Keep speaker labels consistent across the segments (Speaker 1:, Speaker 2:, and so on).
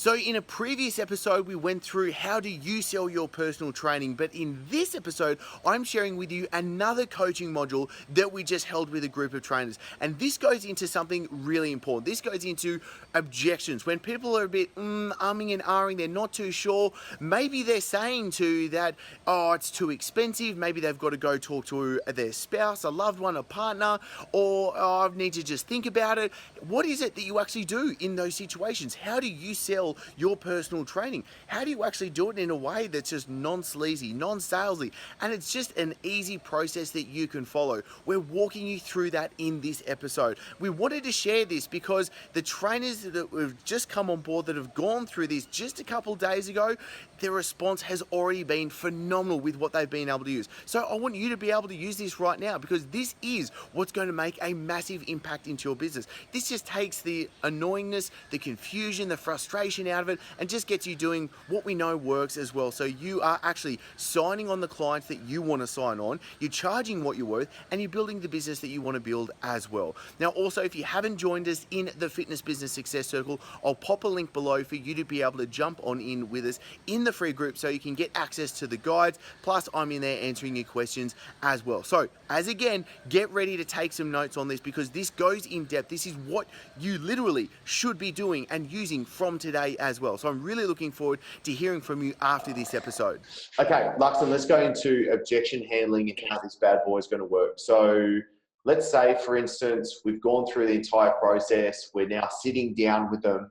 Speaker 1: So in a previous episode, we went through how do you sell your personal training, but in this episode, I'm sharing with you another coaching module that we just held with a group of trainers. And this goes into something really important. This goes into objections. When people are a bit umming and ahhing, they're not too sure, maybe they're saying to that, oh, it's too expensive, maybe they've got to go talk to their spouse, a loved one, a partner, or oh, I need to just think about it. What is it that you actually do in those situations? How do you sell your personal training? How do you actually do it in a way that's just non-sleazy, non-salesy, and it's just an easy process that you can follow? We're walking you through that in this episode. We wanted to share this because the trainers that have just come on board that have gone through this just a couple days ago, their response has already been phenomenal with what they've been able to use. So I want you to be able to use this right now because this is what's going to make a massive impact into your business. This just takes the annoyingness, the confusion, the frustration out of it and just gets you doing what we know works as well. So you are actually signing on the clients that you want to sign on, you're charging what you're worth, and you're building the business that you want to build as well. Now also, if you haven't joined us in the Fitness Business Success Circle, I'll pop a link below for you to be able to jump on in with us in the free group so you can get access to the guides, plus I'm in there answering your questions as well. So as again, get ready to take some notes on this because this goes in depth. This is what you literally should be doing and using from today as well. So I'm really looking forward to hearing from you after this episode.
Speaker 2: Okay, Luxon, let's go into objection handling and how this bad boy is going to work. So let's say, for instance, we've gone through the entire process. We're now sitting down with them.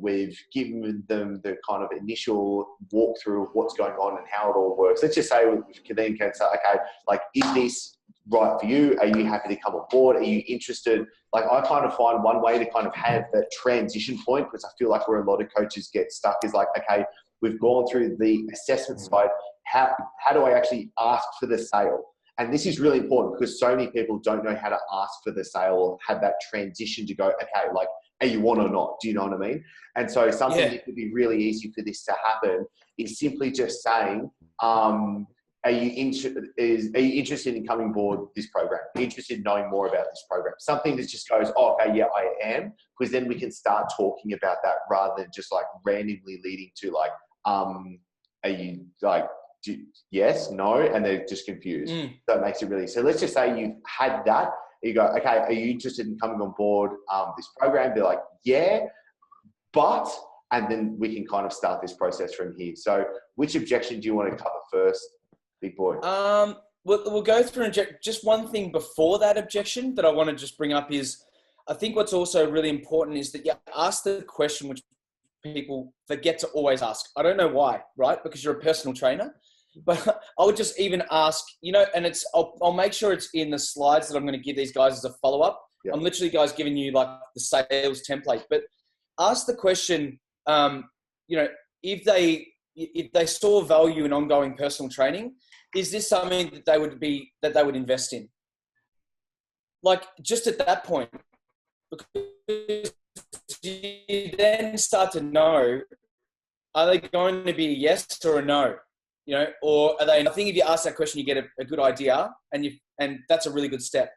Speaker 2: We've given them the kind of initial walkthrough of what's going on and how it all works. Let's just say we then can say, okay, like, is this right for you? Are you happy to come on board? Are you interested? Like, I kind of find one way to kind of have that transition point, because I feel like where a lot of coaches get stuck is like, okay, we've gone through the assessment side. How do I actually ask for the sale? And this is really important because so many people don't know how to ask for the sale or have that transition to go, okay, like, are you on or not? Do you know what I mean? And so something that could be really easy for this to happen is simply just saying, are you interested in coming aboard this program? Are you interested in knowing more about this program? Something that just goes, oh, okay, yeah, I am. Because then we can start talking about that rather than just like randomly leading to like, are you like, yes, no, and they're just confused. So it makes it really, so let's just say you've had that. You go, okay, are you interested in coming on board this program? They're like, yeah, but, and then we can kind of start this process from here. So which objection do you want to cover first, big boy?
Speaker 3: We'll go through and just one thing before that objection that I want to just bring up is, I think what's also really important is that you ask the question which people forget to always ask. I don't know why, right? Because you're a personal trainer. But I would just even ask, you know, and I'll make sure it's in the slides that I'm going to give these guys as a follow-up. Yep. I'm literally, guys, giving you like the sales template. But ask the question, you know, if they saw value in ongoing personal training, is this something that they would invest in? Like, just at that point, because you then start to know, are they going to be a yes or a no? You know, or are they? I think if you ask that question, you get a good idea, and that's a really good step.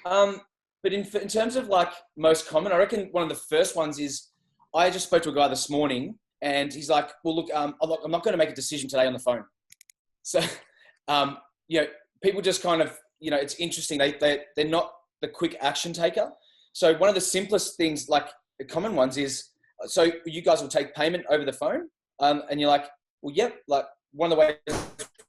Speaker 3: But in terms of like most common, I reckon one of the first ones is, I just spoke to a guy this morning, and he's like, "Well, look, I'm not going to make a decision today on the phone." So, you know, people just kind of, you know, it's interesting. They're not the quick action taker. So one of the simplest things, like the common ones, is, so you guys will take payment over the phone, and you're like, well, yep. Like, one of the ways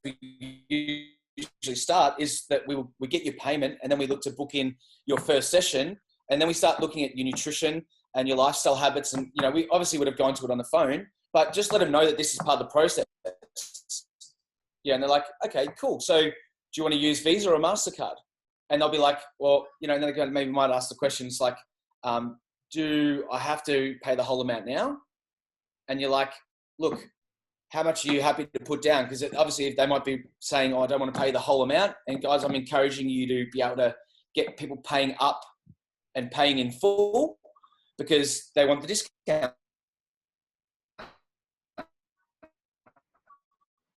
Speaker 3: we usually start is that we get your payment, and then we look to book in your first session, and then we start looking at your nutrition and your lifestyle habits, and you know, we obviously would have gone to it on the phone, but just let them know that this is part of the process. Yeah, and they're like, okay, cool. So do you want to use Visa or MasterCard? And they'll be like, well, you know, and then they maybe might ask the questions like, do I have to pay the whole amount now? And you're like, look, how much are you happy to put down? Because obviously if they might be saying, oh, I don't want to pay the whole amount. And guys, I'm encouraging you to be able to get people paying up and paying in full because they want the discount.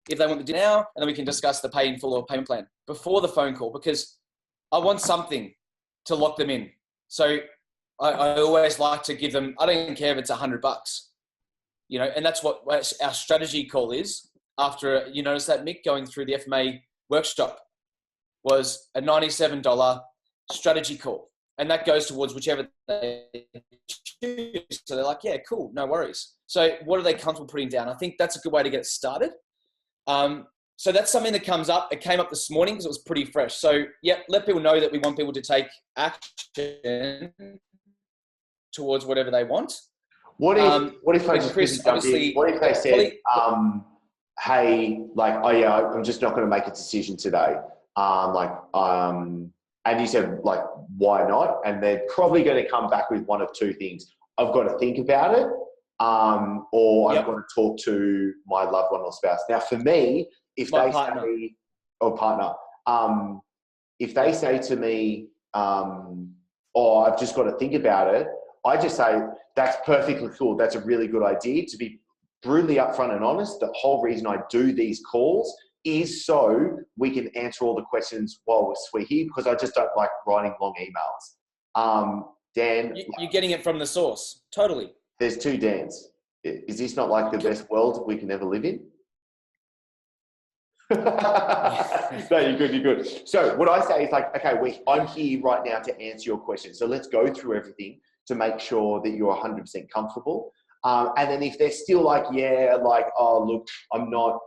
Speaker 3: If they want the now, and then we can discuss the pay in full or payment plan before the phone call, because I want something to lock them in. So I always like to give them, I don't care if it's $100, you know, and that's what our strategy call is. After, you notice that, Mick, going through the FMA workshop was a $97 strategy call. And that goes towards whichever they choose. So they're like, yeah, cool, no worries. So what are they comfortable putting down? I think that's a good way to get started. So that's something that comes up. It came up this morning because it was pretty fresh. So, yep, let people know that we want people to take action towards whatever they want.
Speaker 2: What if I just
Speaker 3: Chris,
Speaker 2: jump in? What if they said, hey, like, oh yeah, I'm just not going to make a decision today. And you said, like, why not? And they're probably going to come back with one of two things. I've got to think about it, or I've got to talk to my loved one or spouse. Now, for me, if they say, or partner, if they say to me, oh, I've just got to think about it, I just say, that's perfectly cool. That's a really good idea. To be brutally upfront and honest, the whole reason I do these calls is so we can answer all the questions while we're here, because I just don't like writing long emails. Dan,
Speaker 3: you're getting it from the source. Totally.
Speaker 2: There's two Dans. Is this not like the best world we can ever live in? No, you're good, you're good. So what I say is like, okay, I'm here right now to answer your question. So let's go through everything to make sure that you're 100% comfortable. And then if they're still like, yeah, like, oh, look, I'm not,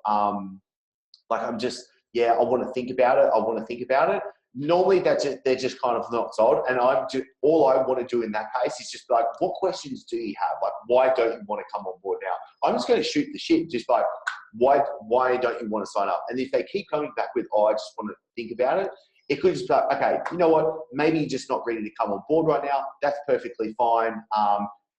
Speaker 2: like, I'm just, yeah, I want to think about it. Normally they're just kind of not sold. And all I want to do in that case is just like, what questions do you have? Like, why don't you want to come on board now? I'm just going to shoot the shit. Just like, why don't you want to sign up? And if they keep coming back with, oh, I just want to think about it, it could just be like, okay, you know what? Maybe you're just not ready to come on board right now. That's perfectly fine.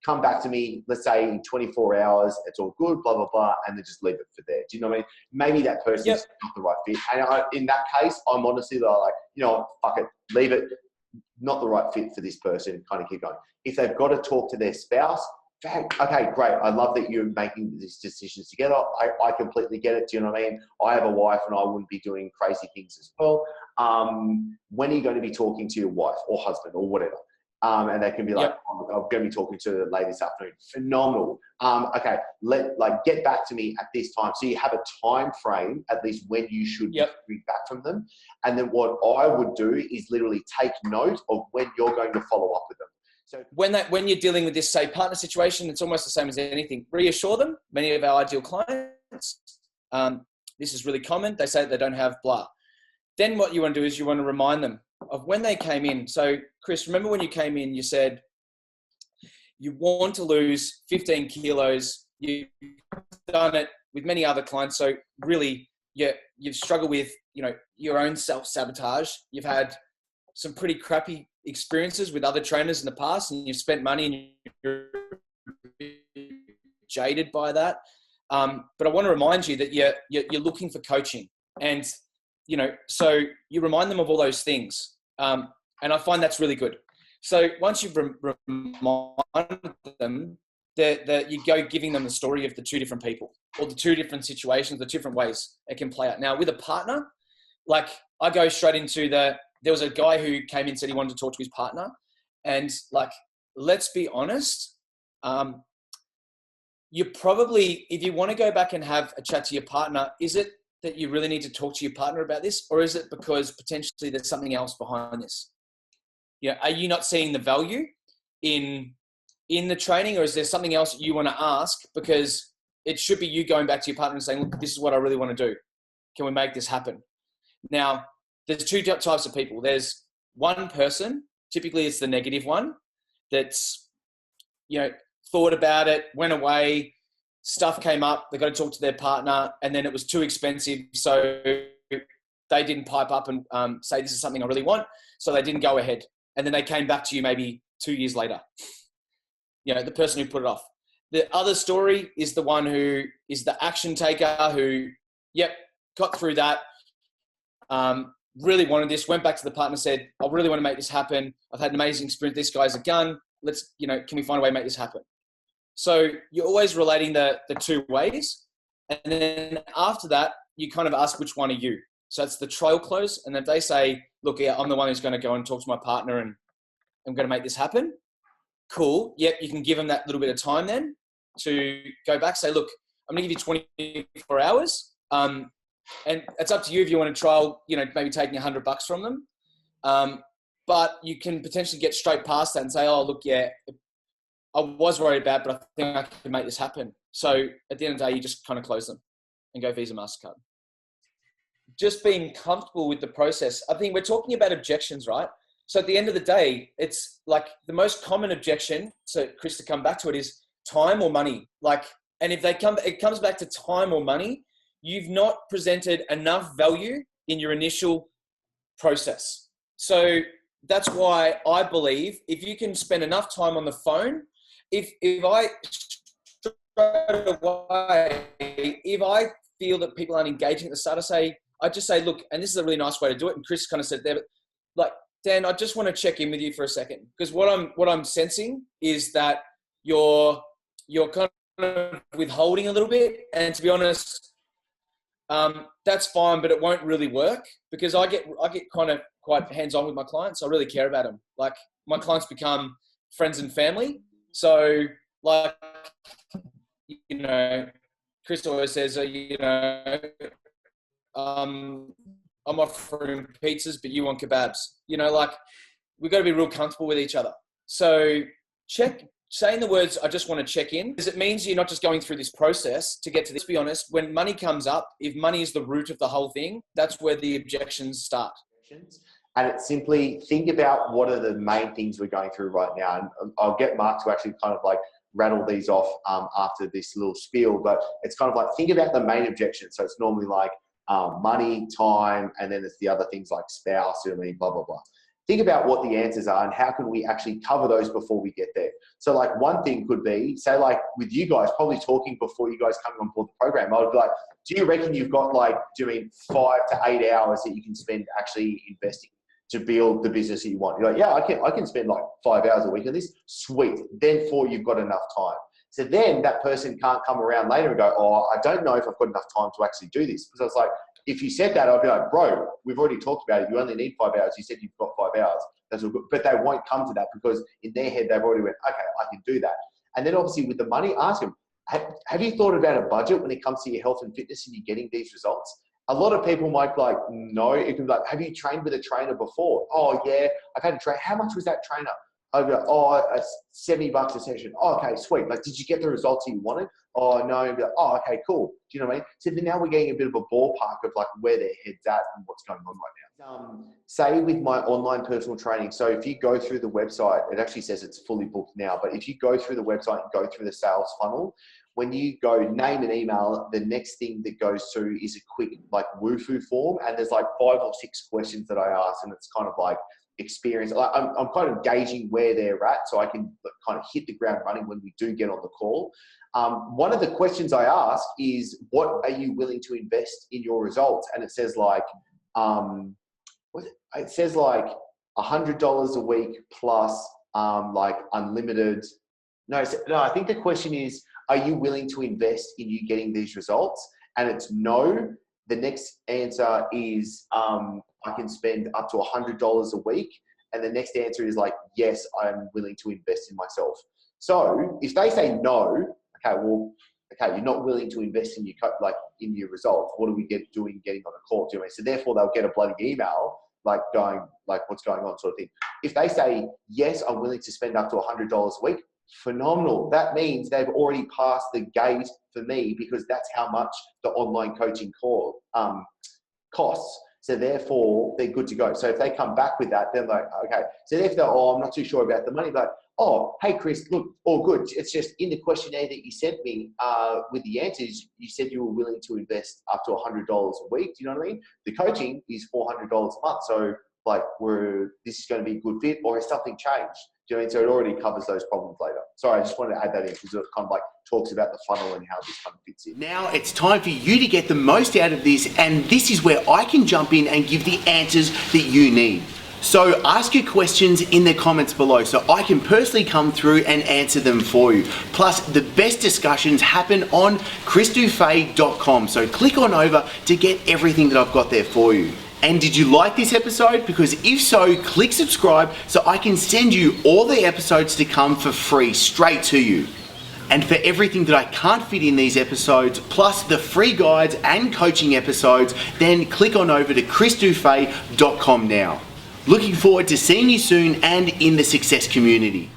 Speaker 2: Come back to me, let's say in 24 hours, it's all good, blah, blah, blah, and then just leave it for there. Do you know what I mean? Maybe that person's not the right fit. And in that case, I'm honestly like, you know what, fuck it, leave it, not the right fit for this person, kind of keep going. If they've got to talk to their spouse, okay, great. I love that you're making these decisions together. I completely get it. Do you know what I mean? I have a wife and I wouldn't be doing crazy things as well. When are you going to be talking to your wife or husband or whatever? And they can be like, oh, look, I'm going to be talking to the lady this afternoon. Phenomenal. Okay, get back to me at this time. So you have a time frame, at least when you should be hearing back from them. And then what I would do is literally take note of when you're going to follow up with them. So
Speaker 3: when you're dealing with this, say, partner situation, it's almost the same as anything. Reassure them. Many of our ideal clients, this is really common. They say they don't have blah. Then what you want to do is you want to remind them of when they came in. So, Chris, remember when you came in, you said you want to lose 15 kilos. You've done it with many other clients. So really, you've struggled with, you know, your own self-sabotage. You've had some pretty crappy experiences with other trainers in the past, and you've spent money and you're jaded by that. But I want to remind you that you're looking for coaching, and you know, so you remind them of all those things. And I find that's really good. So once you've reminded them that you go giving them the story of the two different people or the two different situations, the different ways it can play out. Now with a partner, like I go straight into there was a guy who came in, said he wanted to talk to his partner. And like, let's be honest. You probably, if you want to go back and have a chat to your partner, is it that you really need to talk to your partner about this? Or is it because potentially there's something else behind this? You know, are you not seeing the value in the training, or is there something else that you want to ask? Because it should be you going back to your partner and saying, look, this is what I really want to do. Can we make this happen? Now, there's two types of people. There's one person, typically it's the negative one, that's, you know, thought about it, went away, stuff came up, they got to talk to their partner, and then it was too expensive. So they didn't pipe up and say, this is something I really want. So they didn't go ahead. And then they came back to you maybe 2 years later. You know, the person who put it off. The other story is the one who is the action taker who, got through that, really wanted this, went back to the partner, said, I really want to make this happen. I've had an amazing experience. This guy's a gun. Let's, you know, can we find a way to make this happen? So you're always relating the two ways. And then after that, you kind of ask, which one are you? So it's the trial close. And if they say, look, yeah, I'm the one who's going to go and talk to my partner and I'm going to make this happen, cool. Yep, you can give them that little bit of time then to go back, say, look, I'm going to give you 24 hours. And it's up to you if you want to trial, maybe taking $100 from them. But you can potentially get straight past that and say, oh, look, yeah, I was worried about, but I think I can make this happen. So at the end of the day, you just kind of close them and go Visa, MasterCard. Just being comfortable with the process. I think we're talking about objections, right? So at the end of the day, it's like the most common objection, so Chris, to come back to it, is time or money. And if it comes back to time or money, you've not presented enough value in your initial process. So that's why I believe if you can spend enough time on the phone, if I feel that people aren't engaging at the start, I just say, look, and this is a really nice way to do it. And Chris kind of said there, but like, Dan, I just want to check in with you for a second, because what I'm sensing is that you're kind of withholding a little bit, and to be honest, that's fine, but it won't really work because I get kind of quite hands-on with my clients. I really care about them. Like, my clients become friends and family. So, like, Chris always says, I'm offering pizzas, but you want kebabs. We've got to be real comfortable with each other. So saying the words, I just want to check in, because it means you're not just going through this process to get to this. To be honest, when money comes up, if money is the root of the whole thing, that's where the objections start.
Speaker 2: And it's simply think about what are the main things we're going through right now. And I'll get Mark to actually kind of like rattle these off after this little spiel, but it's kind of like, think about the main objections. So it's normally like money, time, and then it's the other things like spouse, blah, blah, blah. Think about what the answers are and how can we actually cover those before we get there. So like one thing could be, say like with you guys, probably talking before you guys coming on board the program, I would be like, do you reckon you've got like doing 5 to 8 hours that you can spend actually investing to build the business that you want? You're like, yeah, I can spend like 5 hours a week on this. Sweet. Then you've got enough time. So then that person can't come around later and go, oh, I don't know if I've got enough time to actually do this. Because I was like, if you said that, I'd be like, bro, we've already talked about it. You only need 5 hours. You said you've got 5 hours. That's all good. But they won't come to that because in their head, they've already went, okay, I can do that. And then obviously with the money, ask them, have you thought about a budget when it comes to your health and fitness and you're getting these results? A lot of people might be like, no. It can be like, have you trained with a trainer before? Oh, yeah, I've had a trainer. How much was that trainer? I'd be like, oh, $70 a session. Oh, okay, sweet. Like, did you get the results you wanted? Oh, no. I'd be like, oh, okay, cool. Do you know what I mean? So then now we're getting a bit of a ballpark of like where their head's at and what's going on right now. Say with my online personal training. So if you go through the website, it actually says it's fully booked now, but if you go through the website and go through the sales funnel, when you go name and email, the next thing that goes through is a quick like woohoo form. And there's like 5 or 6 questions that I ask. And it's kind of like experience. I'm kind of gauging where they're at so I can kind of hit the ground running when we do get on the call. One of the questions I ask is, what are you willing to invest in your results? And it says like, it says like $100 a week plus like unlimited. No, I think the question is, are you willing to invest in you getting these results? And it's no. The next answer is, I can spend up to $100 a week. And the next answer is like, yes, I'm willing to invest in myself. So if they say no, you're not willing to invest in your results. What are we doing getting on a call? Do you know what I mean? So therefore they'll get a bloody email like going like, what's going on, sort of thing. If they say, yes, I'm willing to spend up to $100 a week, phenomenal. That means they've already passed the gate for me, because that's how much the online coaching costs. So therefore they're good to go. So if they come back with that, they're like, okay. So if they're, I'm not too sure about the money, but hey Chris, look, all good. It's just in the questionnaire that you sent me with the answers, you said you were willing to invest up to $100 a week. Do you know what I mean? The coaching is $400 a month. So like this is going to be a good fit, or has something changed? Do you know what I mean? So it already covers those problems later. Sorry, I just wanted to add that in because it kind of like talks about the funnel and how this kind of fits in.
Speaker 1: Now it's time for you to get the most out of this, and this is where I can jump in and give the answers that you need. So ask your questions in the comments below so I can personally come through and answer them for you. Plus, the best discussions happen on chrisdufay.com. So click on over to get everything that I've got there for you. And did you like this episode? Because if so, click subscribe so I can send you all the episodes to come for free straight to you. And for everything that I can't fit in these episodes, plus the free guides and coaching episodes, then click on over to chrisdufay.com now. Looking forward to seeing you soon and in the success community.